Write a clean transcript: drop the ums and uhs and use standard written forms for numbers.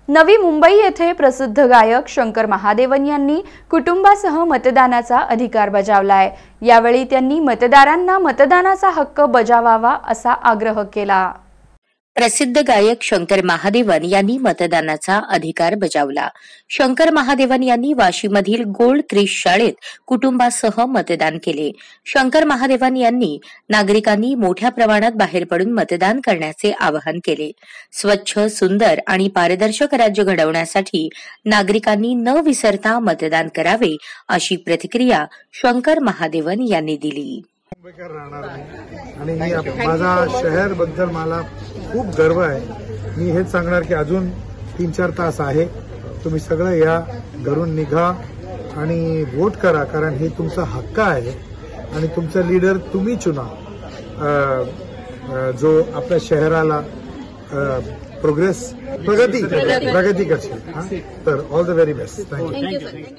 नवी मुंबई येथे प्रसिद्ध गायक शंकर महादेवन यांनी कुटुंबासह मतदानाचा अधिकार बजावलाय। यावेळी त्यांनी मतदारांना मतदानाचा हक्क बजावावा असा आग्रह केला। प्रसिद्ध गायक शंकर महादेवन यांनी मतदानाचा अधिकार बजावला। शंकर महादेवन यांनी वाशीमधील गोल्ड क्रिश शाळेत कुटुंबासह मतदान केले। शंकर महादेवन यांनी नागरिकांनी मोठ्या प्रमाणात बाहेर पडून मतदान करण्याचे आवाहन केले। स्वच्छ, सुंदर आणि पारदर्शक राज्य घडवण्यासाठी नागरिकांनी न विसरता मतदान करावे अशी प्रतिक्रिया शंकर महादेवन यांनी दिली। मुंबईकर राहणार नाही आणि माझा शहर बद्दल मला खूप गर्व आहे। मी हेच सांगणार की अजून 3-4 तास आहे, तुम्ही सगळं या घरून निघा आणि वोट करा, कारण हे तुमचा हक्क आहे आणि तुमचा लीडर तुम्ही चुना जो आपल्या शहराला प्रगती करशील। तर all the very best. Thank you.